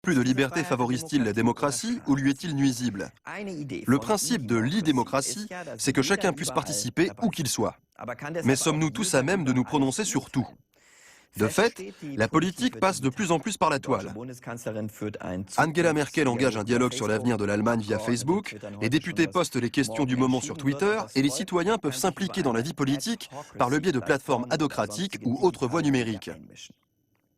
surplus de liberté favorise-t-il la démocratie ou lui est-il nuisible? Le principe de l'e-démocratie, c'est que chacun puisse participer où qu'il soit. Mais sommes-nous tous à même de nous prononcer sur tout? De fait, la politique passe de plus en plus par la toile. Angela Merkel engage un dialogue sur l'avenir de l'Allemagne via Facebook, les députés postent les questions du moment sur Twitter et les citoyens peuvent s'impliquer dans la vie politique par le biais de plateformes adocratiques ou autres voies numériques.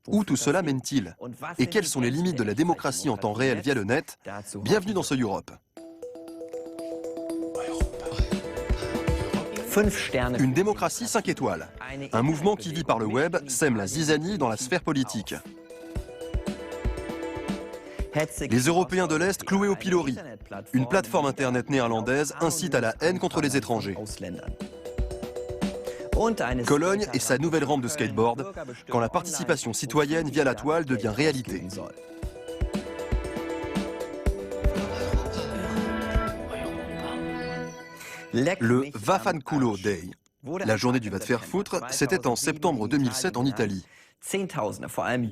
Où tout cela mène-t-il? Et quelles sont les limites de la démocratie en temps réel via le net? Bienvenue dans ce Europe. Une démocratie 5 étoiles. Un mouvement qui vit par le web sème la zizanie dans la sphère politique. Les Européens de l'Est cloués au pilori. Une plateforme internet néerlandaise incite à la haine contre les étrangers. Cologne et sa nouvelle rampe de skateboard, quand la participation citoyenne via la toile devient réalité. Le Vaffanculo Day, la journée du va te faire foutre, c'était en septembre 2007 en Italie. 10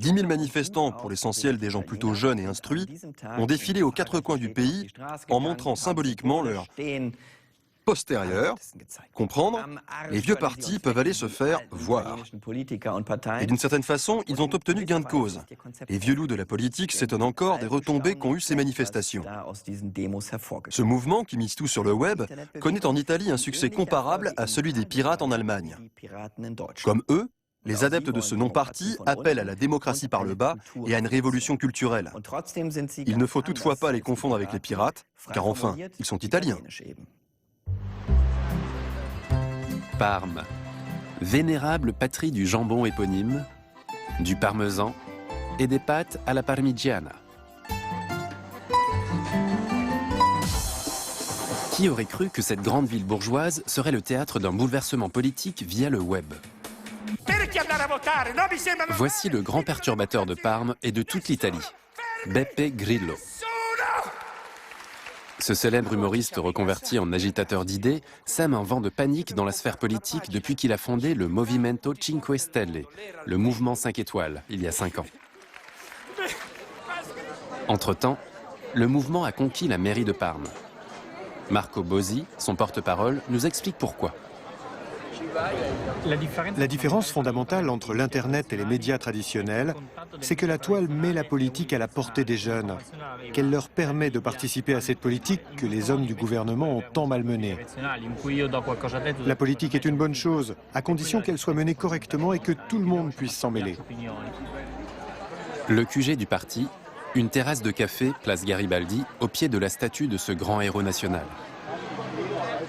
000 manifestants, pour l'essentiel des gens plutôt jeunes et instruits, ont défilé aux quatre coins du pays en montrant symboliquement leur postérieur. Comprendre, les vieux partis peuvent aller se faire voir. Et d'une certaine façon, ils ont obtenu gain de cause. Les vieux loups de la politique s'étonnent encore des retombées qu'ont eues ces manifestations. Ce mouvement, qui mise tout sur le web, connaît en Italie un succès comparable à celui des pirates en Allemagne. Comme eux, les adeptes de ce non-parti appellent à la démocratie par le bas et à une révolution culturelle. Il ne faut toutefois pas les confondre avec les pirates, car enfin, ils sont italiens. Parme, vénérable patrie du jambon éponyme, du parmesan et des pâtes à la parmigiana. Qui aurait cru que cette grande ville bourgeoise serait le théâtre d'un bouleversement politique via le web? Voici le grand perturbateur de Parme et de toute l'Italie, Beppe Grillo. Ce célèbre humoriste reconverti en agitateur d'idées sème un vent de panique dans la sphère politique depuis qu'il a fondé le Movimento 5 Stelle, le mouvement 5 étoiles, il y a 5 ans. Entre-temps, le mouvement a conquis la mairie de Parme. Marco Bosi, son porte-parole, nous explique pourquoi. La différence fondamentale entre l'Internet et les médias traditionnels, c'est que la toile met la politique à la portée des jeunes, qu'elle leur permet de participer à cette politique que les hommes du gouvernement ont tant malmenée. La politique est une bonne chose, à condition qu'elle soit menée correctement et que tout le monde puisse s'en mêler. Le QG du parti, une terrasse de café, place Garibaldi, au pied de la statue de ce grand héros national.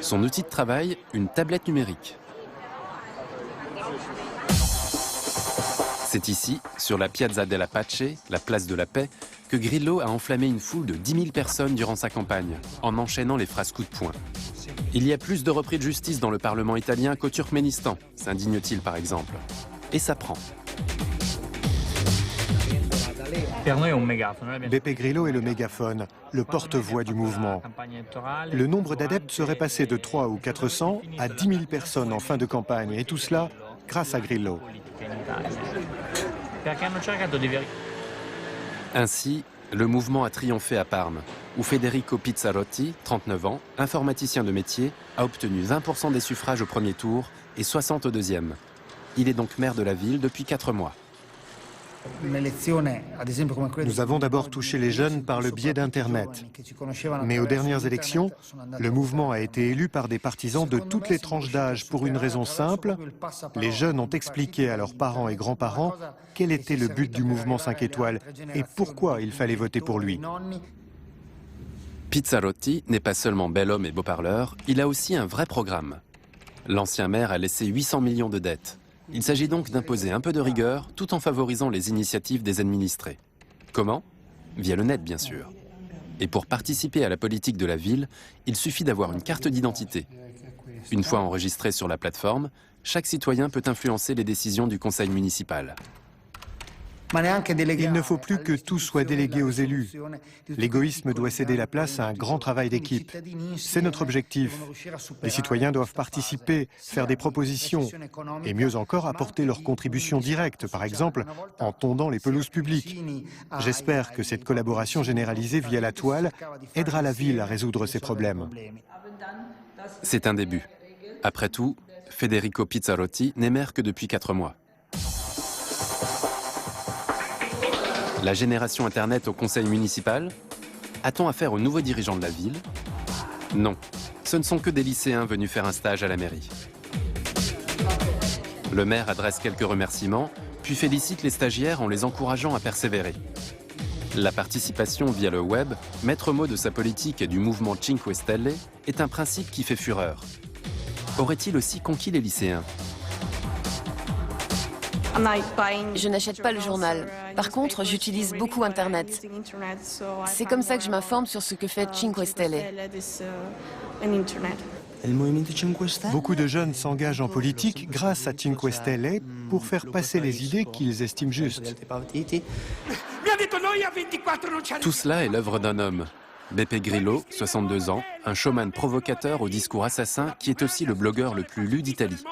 Son outil de travail, une tablette numérique. C'est ici, sur la Piazza della Pace, la place de la paix, que Grillo a enflammé une foule de 10 000 personnes durant sa campagne, en enchaînant les phrases coup de poing. Il y a plus de repris de justice dans le Parlement italien qu'au Turkménistan, s'indigne-t-il par exemple. Et ça prend. Beppe Grillo est le mégaphone, le porte-voix du mouvement. Le nombre d'adeptes serait passé de 300 ou 400 à 10 000 personnes en fin de campagne, et tout cela grâce à Grillo. Ainsi, le mouvement a triomphé à Parme, où Federico Pizzarotti, 39 ans, informaticien de métier, a obtenu 20% des suffrages au premier tour et 60 au deuxième. Il est donc maire de la ville depuis 4 mois. Nous avons d'abord touché les jeunes par le biais d'Internet. Mais aux dernières élections, le mouvement a été élu par des partisans de toutes les tranches d'âge pour une raison simple. Les jeunes ont expliqué à leurs parents et grands-parents quel était le but du mouvement 5 étoiles et pourquoi il fallait voter pour lui. Pizzarotti n'est pas seulement bel homme et beau parleur, il a aussi un vrai programme. L'ancien maire a laissé 800 millions de dettes. Il s'agit donc d'imposer un peu de rigueur tout en favorisant les initiatives des administrés. Comment? Via le net, bien sûr. Et pour participer à la politique de la ville, il suffit d'avoir une carte d'identité. Une fois enregistré sur la plateforme, chaque citoyen peut influencer les décisions du conseil municipal. Il ne faut plus que tout soit délégué aux élus. L'égoïsme doit céder la place à un grand travail d'équipe. C'est notre objectif. Les citoyens doivent participer, faire des propositions et mieux encore apporter leur contribution directe, par exemple en tondant les pelouses publiques. J'espère que cette collaboration généralisée via la toile aidera la ville à résoudre ces problèmes. C'est un début. Après tout, Federico Pizzarotti n'est maire que depuis 4 mois. La génération Internet au conseil municipal? A-t-on affaire aux nouveaux dirigeants de la ville? Non, ce ne sont que des lycéens venus faire un stage à la mairie. Le maire adresse quelques remerciements, puis félicite les stagiaires en les encourageant à persévérer. La participation via le web, maître mot de sa politique et du mouvement Cinque Stelle, est un principe qui fait fureur. Aurait-il aussi conquis les lycéens? Je n'achète pas le journal. Par contre, j'utilise beaucoup Internet. C'est comme ça que je m'informe sur ce que fait Cinque Stelle. Beaucoup de jeunes s'engagent en politique grâce à Cinque Stelle pour faire passer les idées qu'ils estiment justes. Tout cela est l'œuvre d'un homme. Beppe Grillo, 62 ans, un showman provocateur au discours assassin qui est aussi le blogueur le plus lu d'Italie.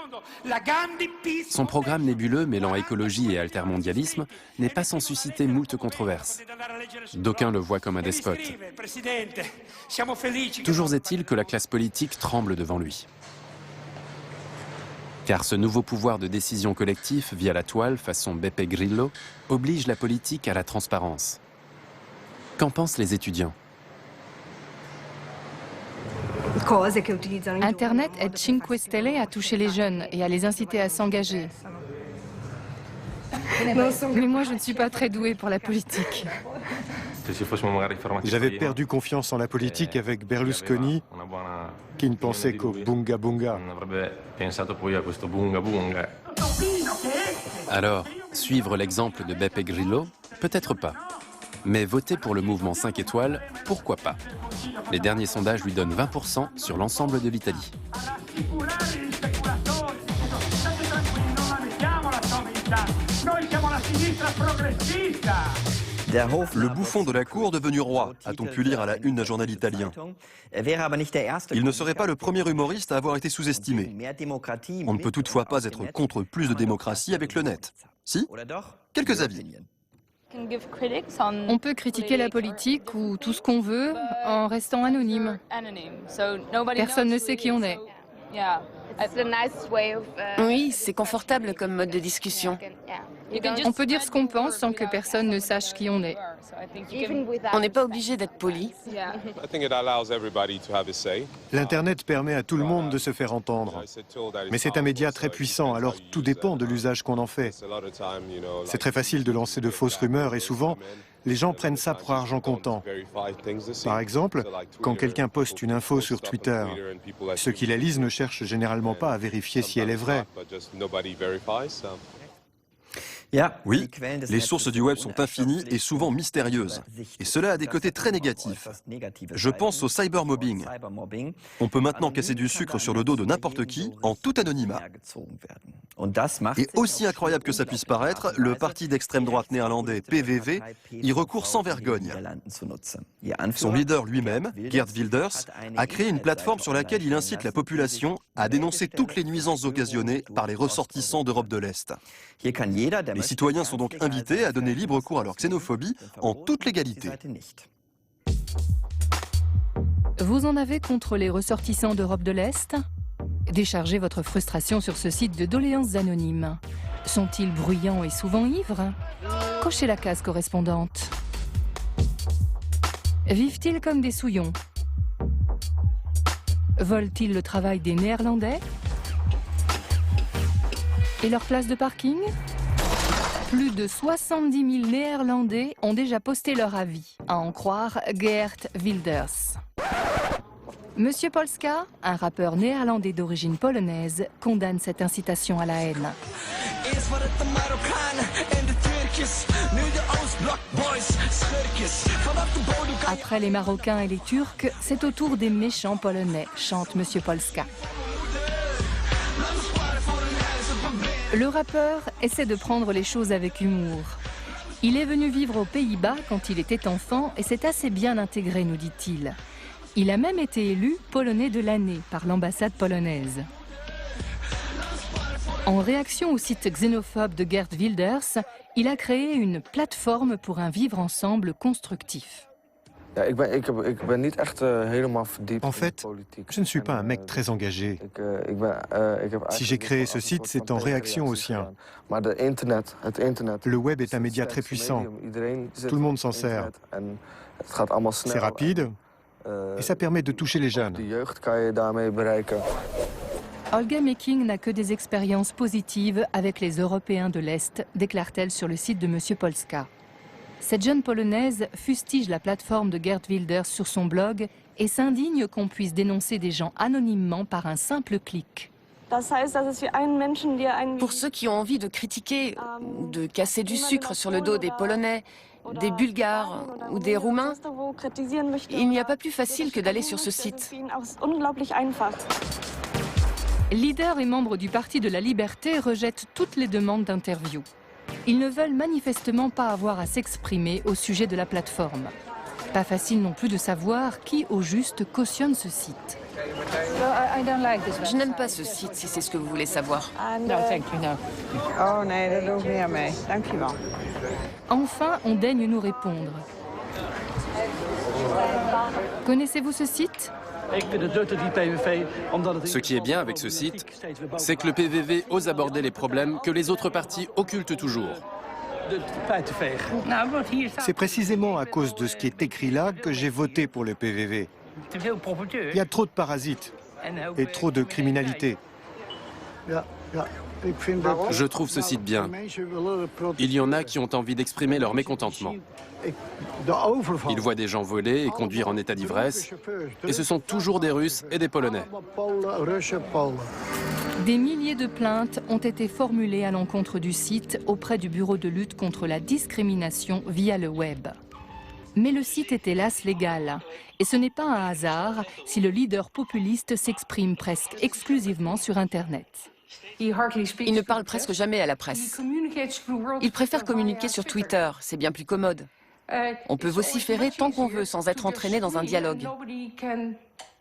Son programme nébuleux mêlant écologie et altermondialisme n'est pas sans susciter moult controverses. D'aucuns le voient comme un despote. Toujours est-il que la classe politique tremble devant lui. Car ce nouveau pouvoir de décision collectif via la toile façon Beppe Grillo oblige la politique à la transparence. Qu'en pensent les étudiants ? Internet aide Cinque Stelle à toucher les jeunes et à les inciter à s'engager. Mais moi, je ne suis pas très douée pour la politique. J'avais perdu confiance en la politique avec Berlusconi, qui ne pensait qu'au bunga bunga. Alors, suivre l'exemple de Beppe Grillo? Peut-être pas. Mais voter pour le mouvement 5 étoiles, pourquoi pas? Les derniers sondages lui donnent 20% sur l'ensemble de l'Italie. Le bouffon de la cour devenu roi, a-t-on pu lire à la une d'un journal italien. Il ne serait pas le premier humoriste à avoir été sous-estimé. On ne peut toutefois pas être contre plus de démocratie avec le net. Si? Quelques avis. On peut critiquer la politique ou tout ce qu'on veut en restant anonyme. Personne ne sait qui on est. Oui, c'est confortable comme mode de discussion. On peut dire ce qu'on pense sans que personne ne sache qui on est. On n'est pas obligé d'être poli. L'Internet permet à tout le monde de se faire entendre. Mais c'est un média très puissant, alors tout dépend de l'usage qu'on en fait. C'est très facile de lancer de fausses rumeurs et souvent, les gens prennent ça pour argent comptant. Par exemple, quand quelqu'un poste une info sur Twitter, ceux qui la lisent ne cherchent généralement pas à vérifier si elle est vraie. Oui, les sources du web sont infinies et souvent mystérieuses. Et cela a des côtés très négatifs. Je pense au cybermobbing. On peut maintenant casser du sucre sur le dos de n'importe qui en tout anonymat. Et aussi incroyable que ça puisse paraître, le parti d'extrême droite néerlandais PVV y recourt sans vergogne. Son leader lui-même, Geert Wilders, a créé une plateforme sur laquelle il incite la population à dénoncer toutes les nuisances occasionnées par les ressortissants d'Europe de l'Est. Les citoyens sont donc invités à donner libre cours à leur xénophobie en toute légalité. Vous en avez contre les ressortissants d'Europe de l'Est? Déchargez votre frustration sur ce site de doléances anonymes. Sont-ils bruyants et souvent ivres? Cochez la case correspondante. Vivent-ils comme des souillons? Volent-ils le travail des Néerlandais? Et leur place de parking? Plus de 70 000 Néerlandais ont déjà posté leur avis, à en croire Geert Wilders. Monsieur Polska, un rappeur néerlandais d'origine polonaise, condamne cette incitation à la haine. Après les Marocains et les Turcs, c'est au tour des méchants Polonais, chante Monsieur Polska. Le rappeur essaie de prendre les choses avec humour. Il est venu vivre aux Pays-Bas quand il était enfant et s'est assez bien intégré, nous dit-il. Il a même été élu Polonais de l'année par l'ambassade polonaise. En réaction au site xénophobe de Geert Wilders, il a créé une plateforme pour un vivre ensemble constructif. En fait, je ne suis pas un mec très engagé. Si j'ai créé ce site, c'est en réaction au sien. Le web est un média très puissant. Tout le monde s'en sert. C'est rapide et ça permet de toucher les jeunes. Olga Meking n'a que des expériences positives avec les Européens de l'Est, déclare-t-elle sur le site de M. Polska. Cette jeune Polonaise fustige la plateforme de Geert Wilders sur son blog et s'indigne qu'on puisse dénoncer des gens anonymement par un simple clic. Pour ceux qui ont envie de critiquer, de casser du sucre sur le dos des Polonais, des Bulgares ou des Roumains, il n'y a pas plus facile que d'aller sur ce site. Leaders et membres du Parti de la Liberté rejettent toutes les demandes d'interview. Ils ne veulent manifestement pas avoir à s'exprimer au sujet de la plateforme. Pas facile non plus de savoir qui au juste cautionne ce site. Je n'aime pas ce site, si c'est ce que vous voulez savoir. Enfin, on daigne nous répondre. Connaissez-vous ce site ? Ce qui est bien avec ce site, c'est que le PVV ose aborder les problèmes que les autres partis occultent toujours. C'est précisément à cause de ce qui est écrit là que j'ai voté pour le PVV. Il y a trop de parasites et trop de criminalité. Je trouve ce site bien. Il y en a qui ont envie d'exprimer leur mécontentement. Ils voient des gens voler et conduire en état d'ivresse, et ce sont toujours des Russes et des Polonais. Des milliers de plaintes ont été formulées à l'encontre du site auprès du Bureau de lutte contre la discrimination via le web. Mais le site est hélas légal, et ce n'est pas un hasard si le leader populiste s'exprime presque exclusivement sur Internet. Il ne parle presque jamais à la presse. Il préfère communiquer sur Twitter, c'est bien plus commode. On peut vociférer tant qu'on veut sans être entraîné dans un dialogue.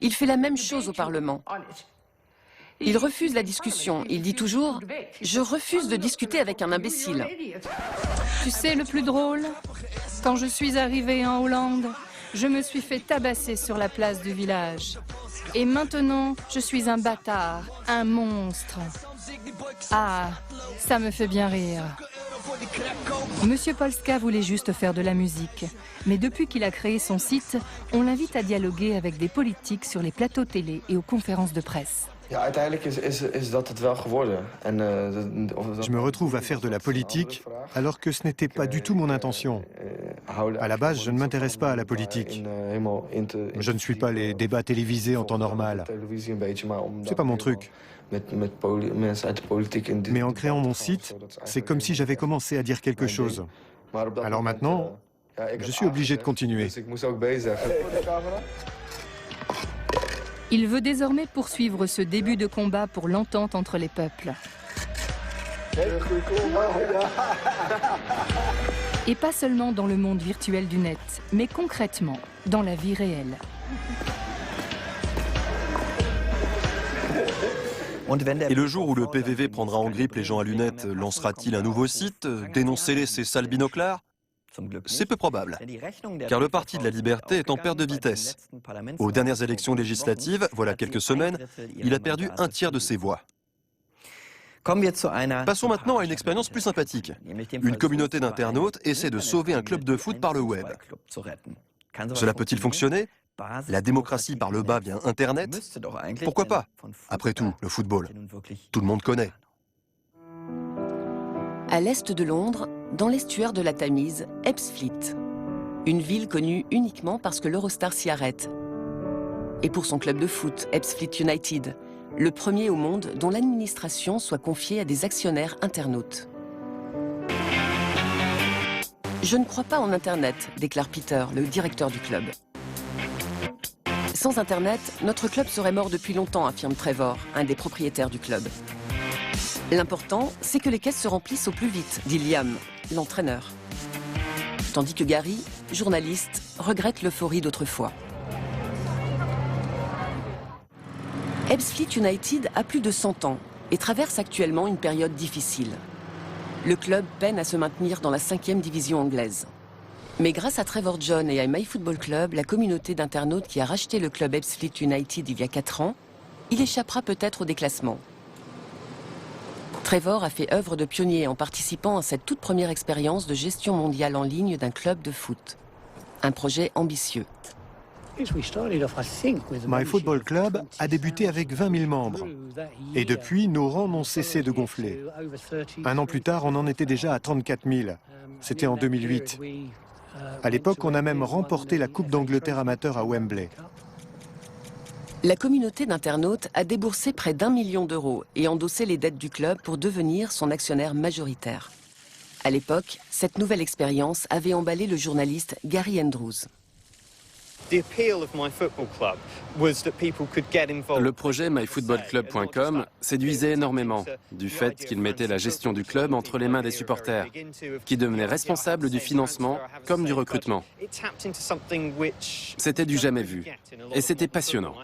Il fait la même chose au Parlement. Il refuse la discussion. Il dit toujours « Je refuse de discuter avec un imbécile ». Tu sais le plus drôle ? Quand je suis arrivée en Hollande, je me suis fait tabasser sur la place du village. Et maintenant, je suis un bâtard, un monstre. Ah, ça me fait bien rire. Monsieur Polska voulait juste faire de la musique. Mais depuis qu'il a créé son site, on l'invite à dialoguer avec des politiques sur les plateaux télé et aux conférences de presse. Je me retrouve à faire de la politique alors que ce n'était pas du tout mon intention. À la base, je ne m'intéresse pas à la politique. Je ne suis pas les débats télévisés en temps normal. C'est pas mon truc. Mais en créant mon site, c'est comme si j'avais commencé à dire quelque chose. Alors maintenant, je suis obligé de continuer. Il veut désormais poursuivre ce début de combat pour l'entente entre les peuples. Et pas seulement dans le monde virtuel du net, mais concrètement, dans la vie réelle. Et le jour où le PVV prendra en grippe les gens à lunettes, lancera-t-il un nouveau site ? Dénoncez-les ces sales binoclars ? C'est peu probable, car le Parti de la Liberté est en perte de vitesse. Aux dernières élections législatives, voilà quelques semaines, il a perdu un tiers de ses voix. Passons maintenant à une expérience plus sympathique. Une communauté d'internautes essaie de sauver un club de foot par le web. Cela peut-il fonctionner ? La démocratie par le bas via Internet ? Pourquoi pas ? Après tout, le football, tout le monde connaît. À l'est de Londres, dans l'estuaire de la Tamise, Ebbsfleet. Une ville connue uniquement parce que l'Eurostar s'y arrête. Et pour son club de foot, Ebbsfleet United, le premier au monde dont l'administration soit confiée à des actionnaires internautes. Je ne crois pas en Internet, déclare Peter, le directeur du club. Sans Internet, notre club serait mort depuis longtemps, affirme Trevor, un des propriétaires du club. L'important, c'est que les caisses se remplissent au plus vite, dit Liam, l'entraîneur. tandis que Gary, journaliste, regrette l'euphorie d'autrefois. Ebbsfleet United a plus de 100 ans et traverse actuellement une période difficile. Le club peine à se maintenir dans la 5e division anglaise. Mais grâce à Trevor John et à MyFootballClub, la communauté d'internautes qui a racheté le club Ebbsfleet United il y a 4 ans, il échappera peut-être au déclassement. Trevor a fait œuvre de pionnier en participant à cette toute première expérience de gestion mondiale en ligne d'un club de foot. Un projet ambitieux. MyFootballClub a débuté avec 20 000 membres. Et depuis, nos rangs n'ont cessé de gonfler. Un an plus tard, on en était déjà à 34 000. C'était en 2008. À l'époque, on a même remporté la Coupe d'Angleterre amateur à Wembley. La communauté d'internautes a déboursé près d'1 million d'euros et endossé les dettes du club pour devenir son actionnaire majoritaire. À l'époque, cette nouvelle expérience avait emballé le journaliste Gary Andrews. Le projet myfootballclub.com séduisait énormément du fait qu'il mettait la gestion du club entre les mains des supporters, qui devenaient responsables du financement comme du recrutement. C'était du jamais vu et c'était passionnant.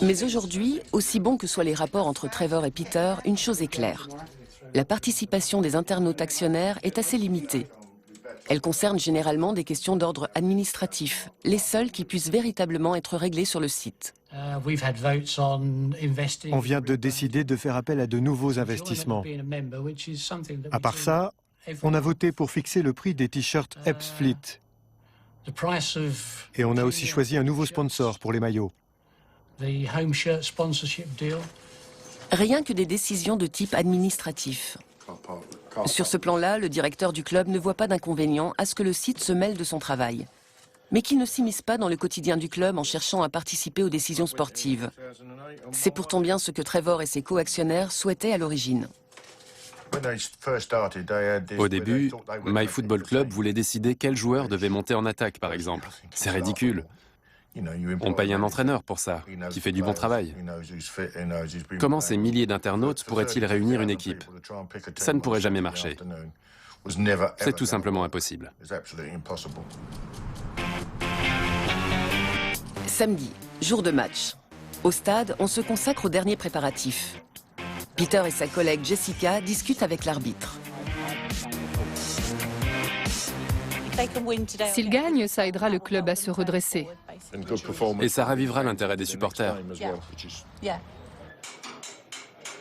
Mais aujourd'hui, aussi bons que soient les rapports entre Trevor et Peter, une chose est claire. La participation des internautes actionnaires est assez limitée. Elle concerne généralement des questions d'ordre administratif, les seules qui puissent véritablement être réglées sur le site. On vient de décider de faire appel à de nouveaux investissements. À part ça, on a voté pour fixer le prix des t-shirts Ebbsfleet. Et on a aussi choisi un nouveau sponsor pour les maillots. Rien que des décisions de type administratif. Sur ce plan-là, le directeur du club ne voit pas d'inconvénient à ce que le site se mêle de son travail, mais qu'il ne s'immisce pas dans le quotidien du club en cherchant à participer aux décisions sportives. C'est pourtant bien ce que Trevor et ses co-actionnaires souhaitaient à l'origine. Au début, MyFootballClub voulait décider quel joueur devait monter en attaque, par exemple. C'est ridicule. On paye un entraîneur pour ça, qui fait du bon travail. Comment ces milliers d'internautes pourraient-ils réunir une équipe? Ça ne pourrait jamais marcher. C'est tout simplement impossible. Samedi, jour de match. Au stade, on se consacre aux derniers préparatifs. Peter et sa collègue Jessica discutent avec l'arbitre. S'ils gagnent, ça aidera le club à se redresser. Et ça ravivera l'intérêt des supporters.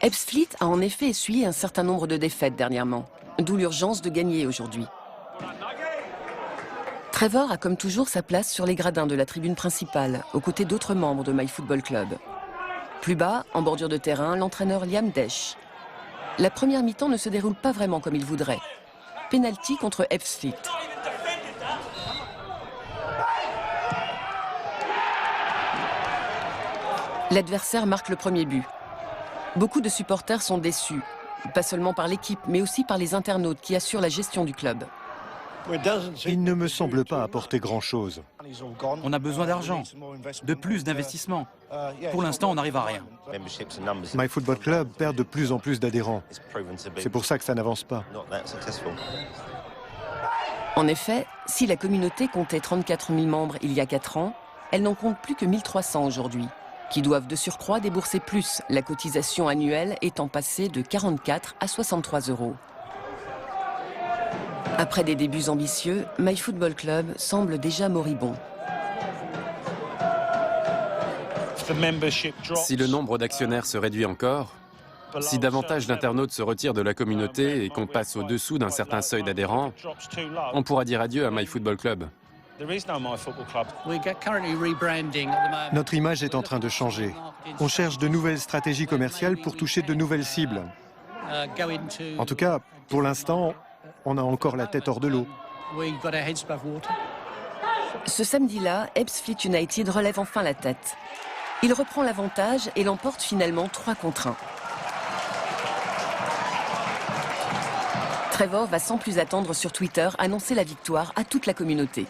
Ebbsfleet a en effet essuyé un certain nombre de défaites dernièrement, d'où l'urgence de gagner aujourd'hui. Trevor a comme toujours sa place sur les gradins de la tribune principale, aux côtés d'autres membres de MyFootballClub. Plus bas, en bordure de terrain, l'entraîneur Liam Desch. La première mi-temps ne se déroule pas vraiment comme il voudrait. Penalty contre Ebbsfleet. L'adversaire marque le premier but. Beaucoup de supporters sont déçus, pas seulement par l'équipe, mais aussi par les internautes qui assurent la gestion du club. Il ne me semble pas apporter grand-chose. On a besoin d'argent, de plus d'investissement. Pour l'instant, on n'arrive à rien. MyFootballClub perd de plus en plus d'adhérents. C'est pour ça que ça n'avance pas. En effet, si la communauté comptait 34 000 membres il y a 4 ans, elle n'en compte plus que 1300 aujourd'hui, qui doivent de surcroît débourser plus, la cotisation annuelle étant passée de 44 à 63 €. Après des débuts ambitieux, MyFootballClub semble déjà moribond. Si le nombre d'actionnaires se réduit encore, si davantage d'internautes se retirent de la communauté et qu'on passe au-dessous d'un certain seuil d'adhérents, on pourra dire adieu à MyFootballClub. Notre image est en train de changer. On cherche de nouvelles stratégies commerciales pour toucher de nouvelles cibles. En tout cas, pour l'instant, on a encore la tête hors de l'eau. Ce samedi-là, Ebbsfleet United relève enfin la tête. Il reprend l'avantage et l'emporte finalement 3 contre 1. Trevor va sans plus attendre sur Twitter annoncer la victoire à toute la communauté.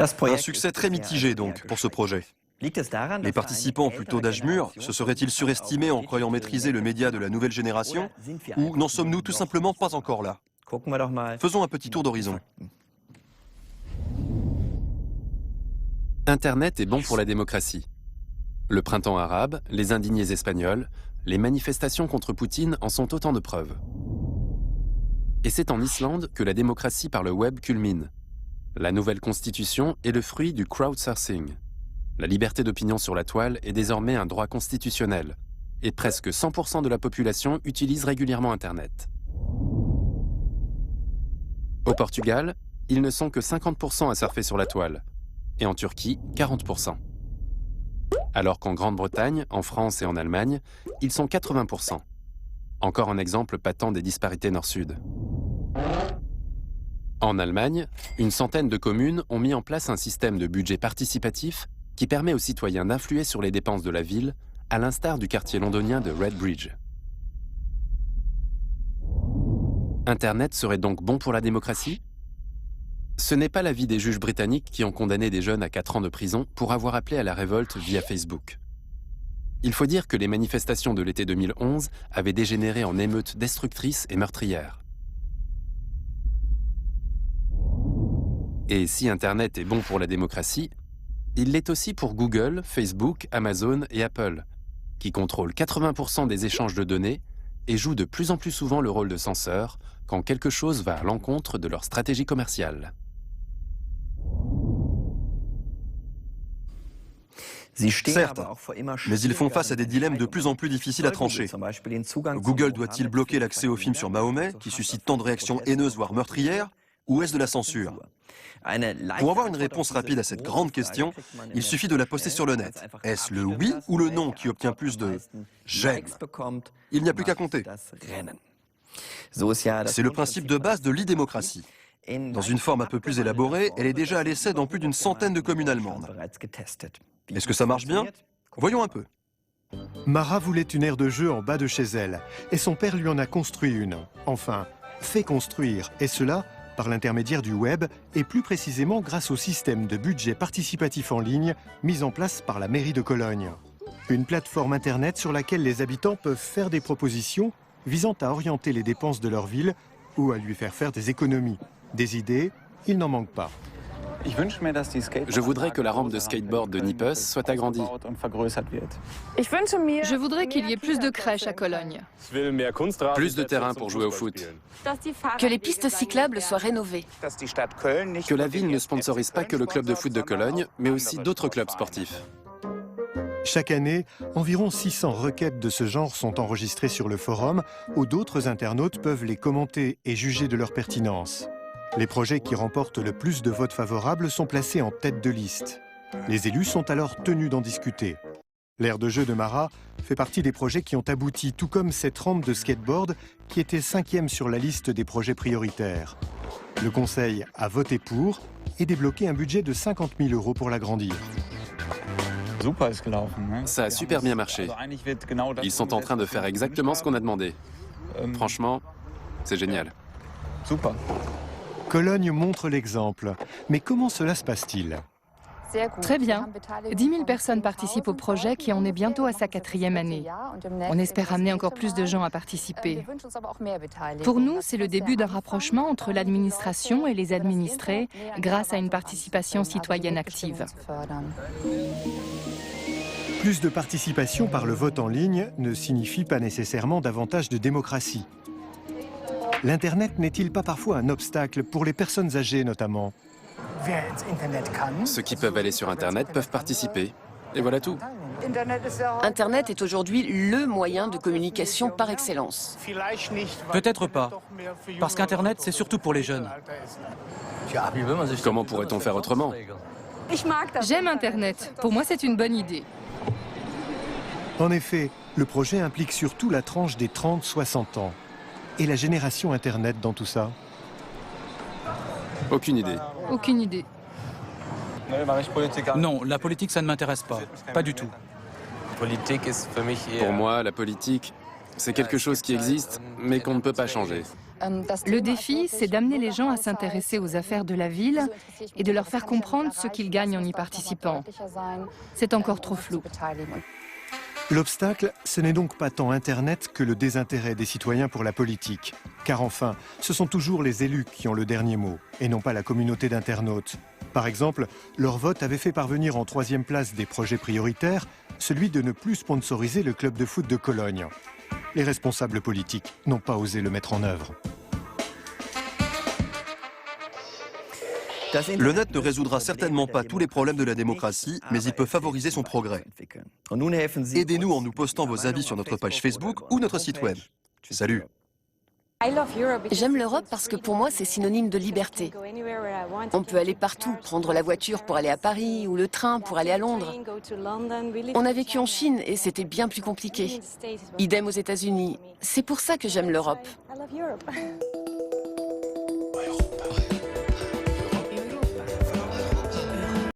Un succès très mitigé donc pour ce projet. Les participants plutôt d'âge mûr se seraient-ils surestimés en croyant maîtriser le média de la nouvelle génération, ou n'en sommes-nous tout simplement pas encore là? Faisons un petit tour d'horizon. Internet est bon pour la démocratie. Le printemps arabe, les indignés espagnols, les manifestations contre Poutine en sont autant de preuves. Et c'est en Islande que la démocratie par le web culmine. La nouvelle constitution est le fruit du crowdsourcing. La liberté d'opinion sur la toile est désormais un droit constitutionnel, et presque 100% de la population utilise régulièrement Internet. Au Portugal, ils ne sont que 50% à surfer sur la toile, et en Turquie, 40%. Alors qu'en Grande-Bretagne, en France et en Allemagne, ils sont 80%. Encore un exemple patent des disparités nord-sud. En Allemagne, une centaine de communes ont mis en place un système de budget participatif qui permet aux citoyens d'influer sur les dépenses de la ville, à l'instar du quartier londonien de Redbridge. Internet serait donc bon pour la démocratie? Ce n'est pas l'avis des juges britanniques qui ont condamné des jeunes à 4 ans de prison pour avoir appelé à la révolte via Facebook. Il faut dire que les manifestations de l'été 2011 avaient dégénéré en émeutes destructrices et meurtrières. Et si Internet est bon pour la démocratie, il l'est aussi pour Google, Facebook, Amazon et Apple, qui contrôlent 80% des échanges de données et jouent de plus en plus souvent le rôle de censeur quand quelque chose va à l'encontre de leur stratégie commerciale. Certes, mais ils font face à des dilemmes de plus en plus difficiles à trancher. Google doit-il bloquer l'accès aux films sur Mahomet, qui suscitent tant de réactions haineuses voire meurtrières, ou est-ce de la censure? Pour avoir une réponse rapide à cette grande question, il suffit de la poster sur le net. Est-ce le oui ou le non qui obtient plus de « j'aime » Il n'y a plus qu'à compter. C'est le principe de base de l'e-démocratie. Dans une forme un peu plus élaborée, elle est déjà à l'essai dans plus d'une centaine de communes allemandes. Est-ce que ça marche bien? Voyons un peu. Mara voulait une aire de jeu en bas de chez elle, et son père lui en a construit une. Enfin, fait construire, et cela par l'intermédiaire du web, et plus précisément grâce au système de budget participatif en ligne mis en place par la mairie de Cologne. Une plateforme Internet sur laquelle les habitants peuvent faire des propositions visant à orienter les dépenses de leur ville ou à lui faire faire des économies. Des idées, il n'en manque pas. Je voudrais que la rampe de skateboard de Nippes soit agrandie. Je voudrais qu'il y ait plus de crèches à Cologne. Plus de terrain pour jouer au foot. Que les pistes cyclables soient rénovées. Que la ville ne sponsorise pas que le club de foot de Cologne, mais aussi d'autres clubs sportifs. Chaque année, environ 600 requêtes de ce genre sont enregistrées sur le forum, où d'autres internautes peuvent les commenter et juger de leur pertinence. Les projets qui remportent le plus de votes favorables sont placés en tête de liste. Les élus sont alors tenus d'en discuter. L'aire de jeu de Mara fait partie des projets qui ont abouti, tout comme cette rampe de skateboard qui était 5e sur la liste des projets prioritaires. Le conseil a voté pour et débloqué un budget de 50 000 € pour l'agrandir. Ça a super bien marché. Ils sont en train de faire exactement ce qu'on a demandé. Franchement, c'est génial. Cologne montre l'exemple. Mais comment cela se passe-t-il? Très bien. 10 000 personnes participent au projet qui en est bientôt à sa 4e année. On espère amener encore plus de gens à participer. Pour nous, c'est le début d'un rapprochement entre l'administration et les administrés grâce à une participation citoyenne active. Plus de participation par le vote en ligne ne signifie pas nécessairement davantage de démocratie. L'Internet n'est-il pas parfois un obstacle pour les personnes âgées notamment? Ceux qui peuvent aller sur Internet peuvent participer. Et voilà tout. Internet est aujourd'hui le moyen de communication par excellence. Peut-être pas, parce qu'Internet, c'est surtout pour les jeunes. Comment pourrait-on faire autrement? J'aime Internet. Pour moi, c'est une bonne idée. En effet, le projet implique surtout la tranche des 30-60 ans. Et la génération Internet dans tout ça? Aucune idée. Aucune idée. Non, la politique, ça ne m'intéresse pas. Pas du tout. Pour moi, la politique, c'est quelque chose qui existe, mais qu'on ne peut pas changer. Le défi, c'est d'amener les gens à s'intéresser aux affaires de la ville et de leur faire comprendre ce qu'ils gagnent en y participant. C'est encore trop flou. L'obstacle, ce n'est donc pas tant Internet que le désintérêt des citoyens pour la politique. Car enfin, ce sont toujours les élus qui ont le dernier mot, et non pas la communauté d'internautes. Par exemple, leur vote avait fait parvenir en 3e place des projets prioritaires celui de ne plus sponsoriser le club de foot de Cologne. Les responsables politiques n'ont pas osé le mettre en œuvre. Le net ne résoudra certainement pas tous les problèmes de la démocratie, mais il peut favoriser son progrès. Aidez-nous en nous postant vos avis sur notre page Facebook ou notre site web. Salut! J'aime l'Europe parce que pour moi, c'est synonyme de liberté. On peut aller partout, prendre la voiture pour aller à Paris ou le train pour aller à Londres. On a vécu en Chine et c'était bien plus compliqué. Idem aux États-Unis. C'est pour ça que j'aime l'Europe.